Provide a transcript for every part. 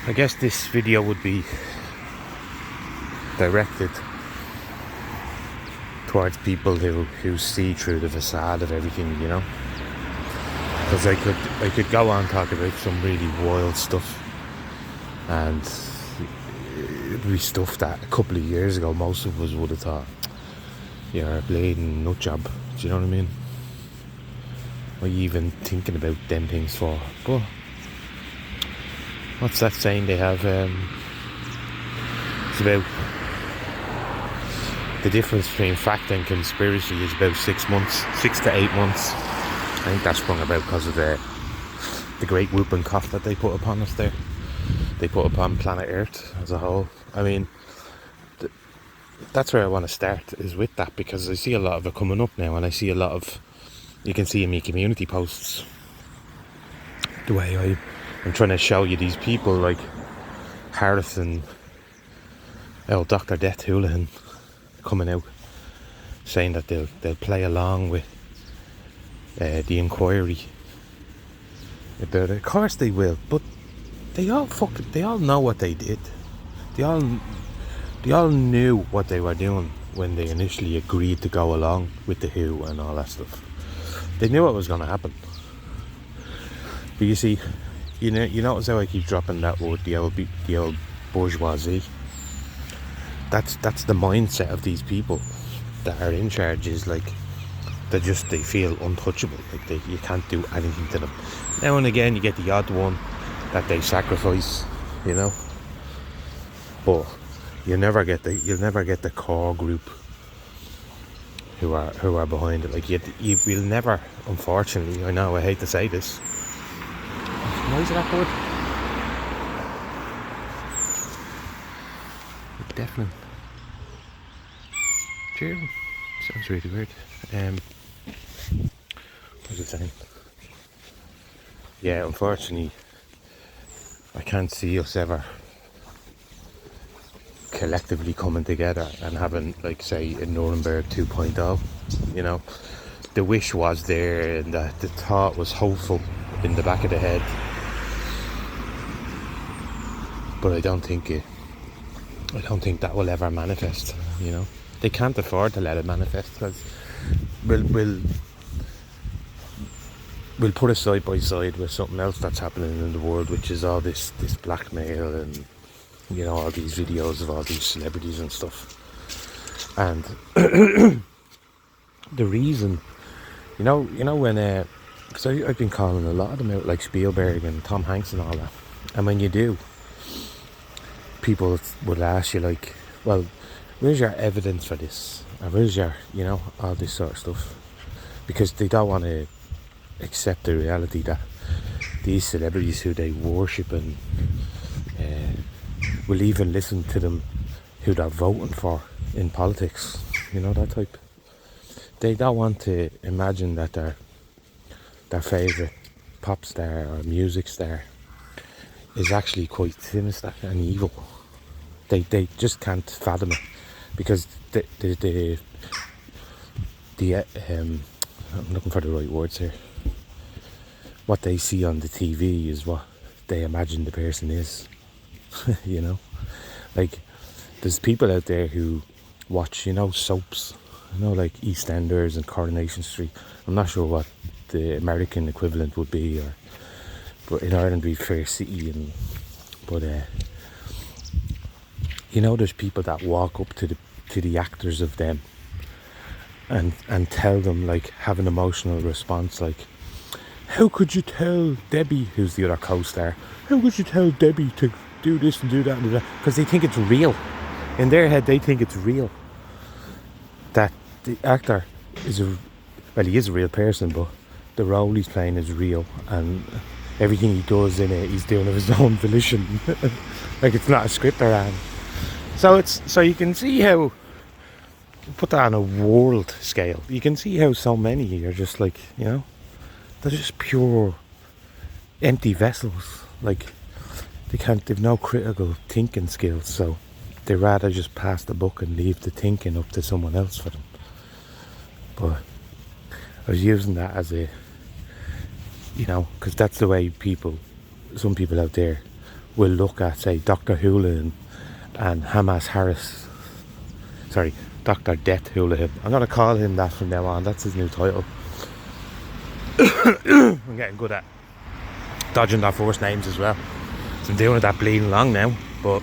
I guess this video would be directed towards people who see through the facade of everything, you know. Because I could go on talk about some really wild stuff, and it'd be stuff that a couple of years ago most of us would have thought, you're a bleeding nut job. Do you know what I mean? What are you even thinking about them things for? But what's that saying they have? It's about the difference between fact and conspiracy is about 6 months, 6 to 8 months. I think that's sprung about because of the great whooping cough that they put upon us there. They put upon planet Earth as a whole. I mean, that's where I want to start, is with that, because I see a lot of it coming up now, and I see a lot of, you can see in my community posts, the way I'm trying to show you these people like Harris and Dr. Death Houlihan coming out saying that they'll play along with the inquiry about it. Of course they will, but they all know what they did. They all knew what they were doing when they initially agreed to go along with the WHO and all that stuff. They knew what was going to happen. But you see, you notice how I keep dropping that word, the old bourgeoisie. That's the mindset of these people that are in charge. Is like they feel untouchable. Like you can't do anything to them. Now and again, you get the odd one that they sacrifice, you know. But you'll never get the core group who are behind it. Like you will never, unfortunately. I know, I hate to say this. Why is that good? Definitely. Cheer. Sounds really weird. What was I saying? Yeah, unfortunately, I can't see us ever collectively coming together and having, like, say, a Nuremberg 2.0. You know, the wish was there, and the thought was hopeful in the back of the head. But I don't think that will ever manifest. You know, they can't afford to let it manifest, because we'll put it side by side with something else that's happening in the world, which is all this blackmail and, you know, all these videos of all these celebrities and stuff. And the reason, you know when, because I've been calling a lot of them out, like Spielberg and Tom Hanks and all that. And when you do, people would ask you, like, well, where's your evidence for this? Or where's your, you know, all this sort of stuff? Because they don't want to accept the reality that these celebrities who they worship and will even listen to them who they're voting for in politics, you know, that type. They don't want to imagine that their favourite pop star or music star is actually quite sinister and evil. They just can't fathom it, because I'm looking for the right words here. What they see on the TV is what they imagine the person is. You know, like, there's people out there who watch, you know, soaps, you know, like EastEnders and Coronation Street. I'm not sure what the American equivalent would be, but in Ireland we Fair City, but you know, there's people that walk up to the actors of them and tell them, like, have an emotional response, like, how could you tell Debbie, who's the other co-star, how could you tell Debbie to do this and do that and do that? Because they think it's real. In their head, they think it's real. That the actor he is a real person, but the role he's playing is real, and everything he does in it, he's doing of his own volition. Like, it's not a script around. So you can see how, put that on a world scale, you can see how so many are just like, you know, they're just pure empty vessels. Like, they've no critical thinking skills, so they rather just pass the buck and leave the thinking up to someone else for them. But I was using that as a, you know, because that's the way some people out there will look at, say, Dr. Houlihan and Hamas Harris. Sorry, Dr. Death Houlihan. I'm going to call him that from now on. That's his new title. I'm getting good at dodging their first names as well. So I'm doing that bleeding long now. But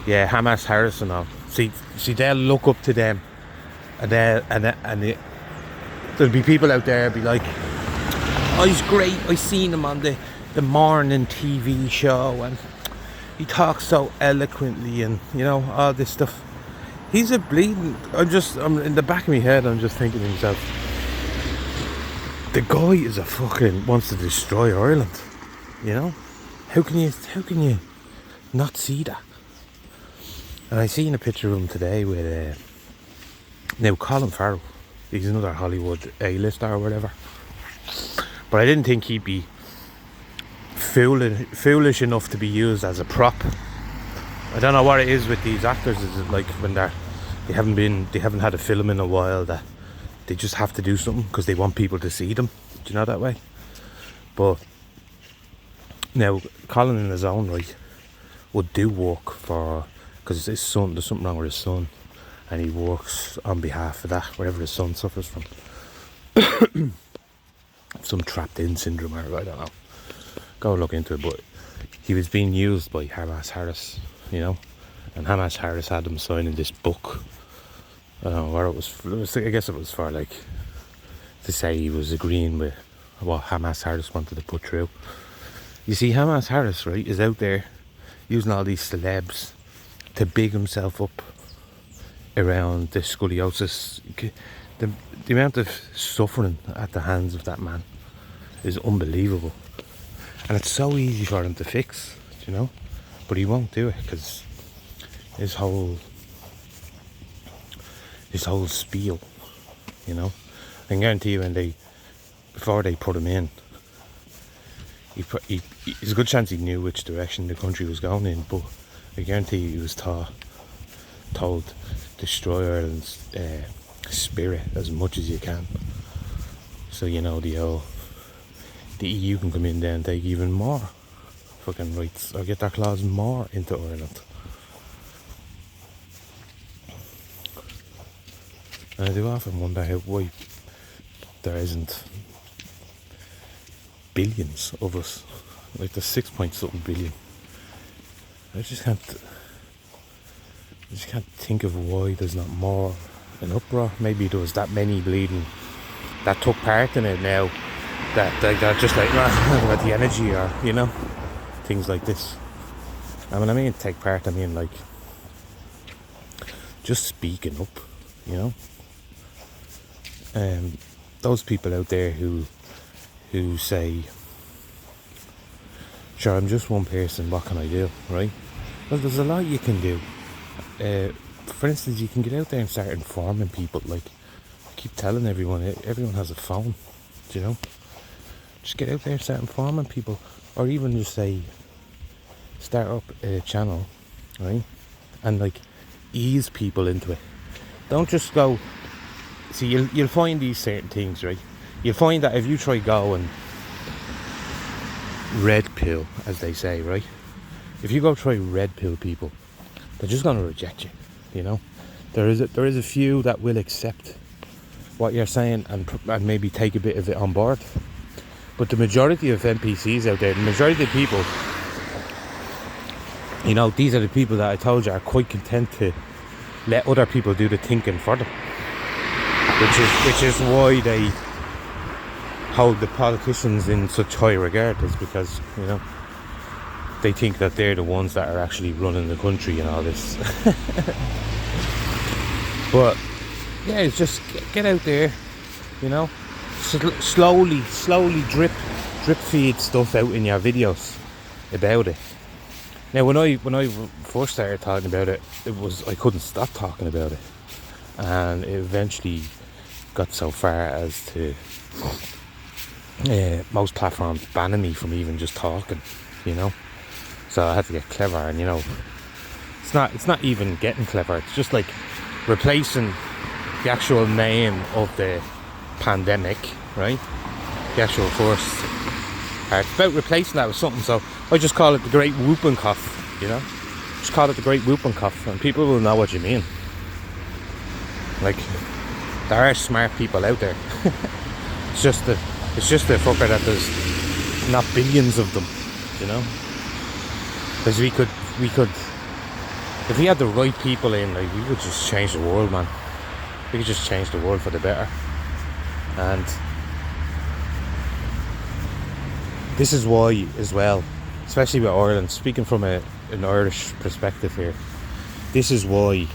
yeah, Hamas Harris and all. See, they'll look up to them, and there'll be people out there be like, "Oh, he's great. I seen him on the morning TV show, and he talks so eloquently, and you know all this stuff." He's a bleeding. I'm in the back of my head. I'm just thinking to myself, the guy is a fucking wants to destroy Ireland. You know, how can you not see that? And I seen a picture of him today with now Colin Farrell. He's another Hollywood A-lister or whatever. But I didn't think he'd be foolish enough to be used as a prop. I don't know what it is with these actors. Is it like when they haven't had a film in a while that they just have to do something because they want people to see them? Do you know that way? But now Colin in his own right would do work for, because his son, there's something wrong with his son, and he works on behalf of that, whatever his son suffers from. Some trapped in syndrome, or I don't know. Go look into it. But he was being used by Hamas Harris, you know, and Hamas Harris had him signing this book. I don't know where it was. I guess it was for like to say he was agreeing with what Hamas Harris wanted to put through. You see, Hamas Harris, right, is out there using all these celebs to big himself up around the scoliosis. The amount of suffering at the hands of that man is unbelievable, and it's so easy for him to fix, you know, but he won't do it because his whole spiel, you know. I can guarantee you before they put him in, there's a good chance he knew which direction the country was going in, but I guarantee you he was told destroy Ireland's spirit as much as you can, so you know the EU can come in there and take even more fucking rights or get their claws more into Ireland. And I do often wonder why there isn't billions of us, like there's 6-point-something billion. I just can't think of why there's not more an uproar. Maybe there was that many bleeding that took part in it now that they're just like, nah, about the energy, or you know, things like this. And when I mean take part, I mean like just speaking up, you know. Those people out there who say, sure, I'm just one person, what can I do, right? Well, there's a lot you can do. For instance, you can get out there and start informing people. Like, I keep telling everyone has a phone, you know. Just get out there and start informing people, or even just say, start up a channel, right? And like, ease people into it. Don't just go. See, you'll find these certain things, right? You'll find that if you try go and red pill, as they say, right? If you go try red pill people, they're just going to reject you, you know. There is a few that will accept what you're saying and maybe take a bit of it on board. But the majority of NPCs out there, the majority of people, you know, these are the people that I told you are quite content to let other people do the thinking for them. Which is why they hold the politicians in such high regard, is because, you know, they think that they're the ones that are actually running the country and all this. But yeah, it's just get out there, you know, slowly drip feed stuff out in your videos about it. Now, when I first started talking about it, I couldn't stop talking about it, and it eventually got so far as to most platforms banning me from even just talking, you know. So I had to get clever, and you know, it's not even getting clever. It's just like replacing the actual name of the pandemic, right? The actual first part. It's about replacing that with something. So I just call it the Great Whooping Cough, you know? Just call it the Great Whooping Cough, and people will know what you mean. Like, there are smart people out there. It's just the fucker that there's not billions of them, you know? Because we could, if we had the right people in, like, we could just change the world, man. We could just change the world for the better. And this is why, as well, especially with Ireland, speaking from an Irish perspective here, this is why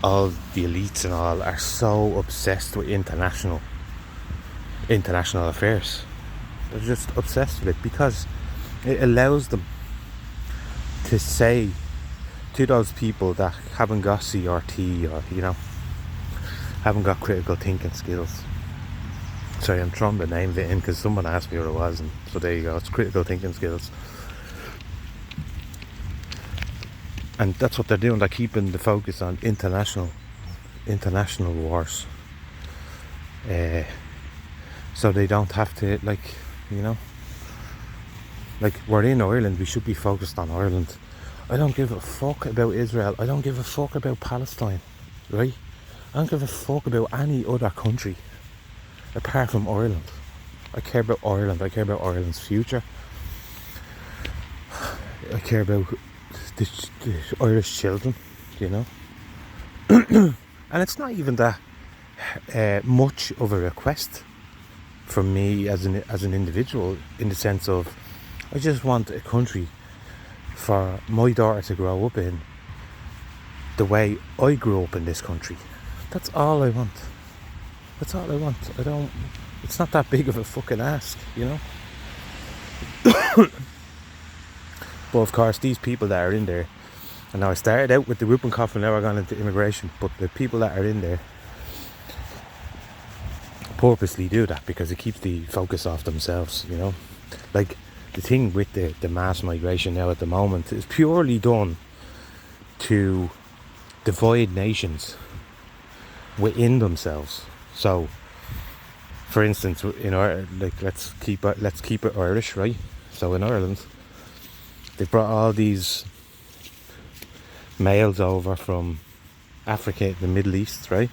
all the elites and all are so obsessed with international affairs. They're just obsessed with it because it allows them to say to those people that haven't got CRT, or, you know, haven't got critical thinking skills. Sorry, I'm throwing the name of it in because someone asked me what it was, and so there you go, it's critical thinking skills. And that's what they're doing, they're keeping the focus on international wars. So they don't have to, like, you know, like, we're in Ireland, we should be focused on Ireland. I don't give a fuck about Israel, I don't give a fuck about Palestine, right? I don't give a fuck about any other country apart from Ireland. I care about Ireland, I care about Ireland's future. I care about the Irish children, you know. And it's not even that much of a request from me as an individual, in the sense of, I just want a country for my daughter to grow up in the way I grew up in this country. That's all I want. That's all I want. It's not that big of a fucking ask, you know. But of course, these people that are in there, and now I started out with the whooping cough and now I've gone into immigration, but the people that are in there purposely do that because it keeps the focus off themselves, you know. Like, the thing with the mass migration now at the moment is purely done to divide nations within themselves. So, for instance, in our, like, let's keep it Irish, right? So in Ireland, they brought all these males over from Africa, the Middle East, right?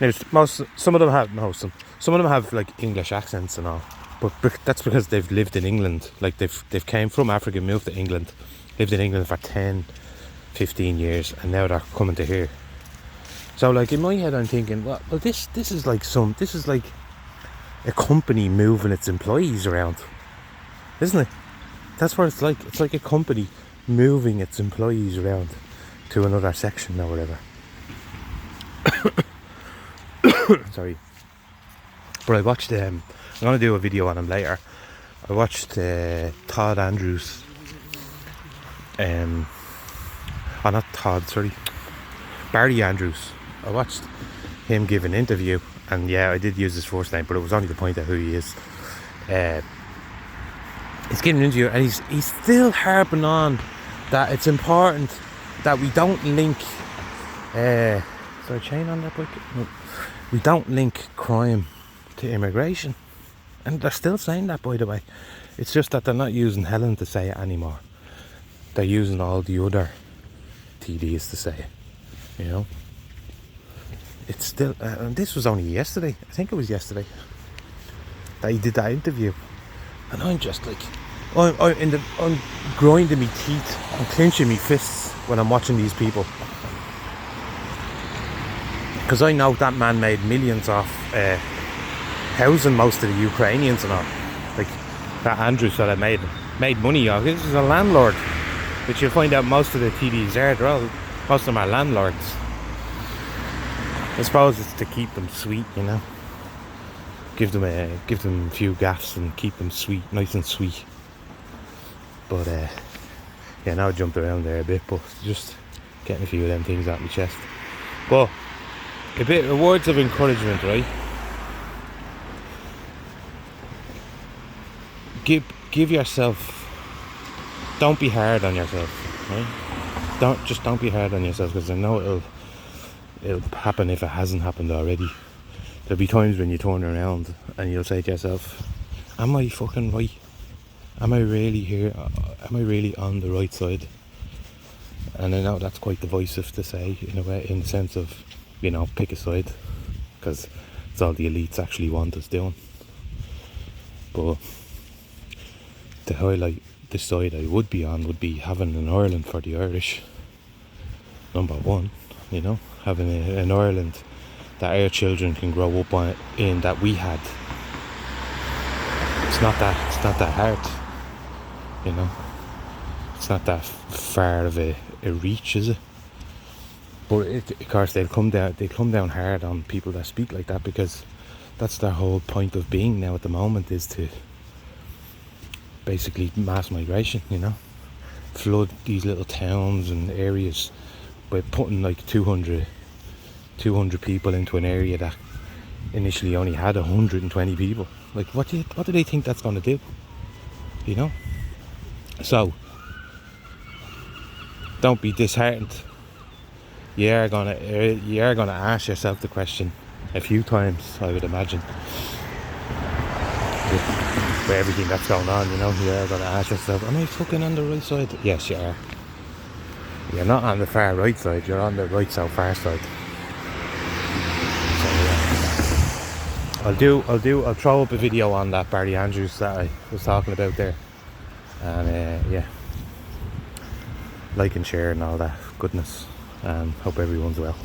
Now, some of them have like English accents and all, but that's because they've lived in England. Like, they've came from Africa, moved to England, lived in England for 10, 15 years, and now they're coming to here. So, like, in my head, I'm thinking, well, this is like a company moving its employees around, isn't it? That's what it's like. It's like a company moving its employees around to another section or whatever. Sorry. But I watched, I'm going to do a video on him later. I watched Todd Andrews. Not Todd, sorry. Barry Andrews. I watched him give an interview, and yeah, I did use his first name, but it was only to point out who he is. He's giving an interview, and he's still harping on that it's important that we don't link. Is there a chain on that bike? No. We don't link crime to immigration, and they're still saying that, by the way. It's just that they're not using Helen to say it anymore. They're using all the other TDs to say it, you know. It's still, and this was only yesterday, I think it was yesterday, that he did that interview, and I'm just like, I'm grinding my teeth, I'm clenching my fists when I'm watching these people, because I know that man made millions off housing most of the Ukrainians and all. Like, that Andrews that I made money off. This is a landlord, which you'll find out most of the TDs are. Most of them are landlords. I suppose it's to keep them sweet, you know. Give them a few gaffs and keep them sweet, nice and sweet. But yeah, now I jumped around there a bit, but just getting a few of them things out of my chest. But a bit of words of encouragement, right? Give yourself. Don't be hard on yourself, right? Don't be hard on yourself, because I know it'll happen if it hasn't happened already. There'll be times when you turn around and you'll say to yourself, Am I fucking right? Am I really here? Am I really on the right side? And I know that's quite divisive to say, in a way, in the sense of, pick a side, because it's all the elites actually want us doing. But to highlight the side I would be on would be having an Ireland for the Irish. Number one, having an Ireland that our children can grow up in that we had. It's not that hard, It's not that far of a reach, is it? But of course they'll come down hard on people that speak like that, because that's their whole point of being now at the moment, is to basically mass migration, flood these little towns and areas by putting like 200 people into an area that initially only had 120 people. Like, what do they think that's going to do? So don't be disheartened. You are gonna ask yourself the question a few times, I would imagine, with everything that's going on. You are gonna ask yourself, am I fucking on the right side? Yes, you are. You're not on the far right side, you're on the right so far side. So yeah, I'll throw up a video on that Barry Andrews that I was talking about there, and like and share and all that goodness, and hope everyone's well.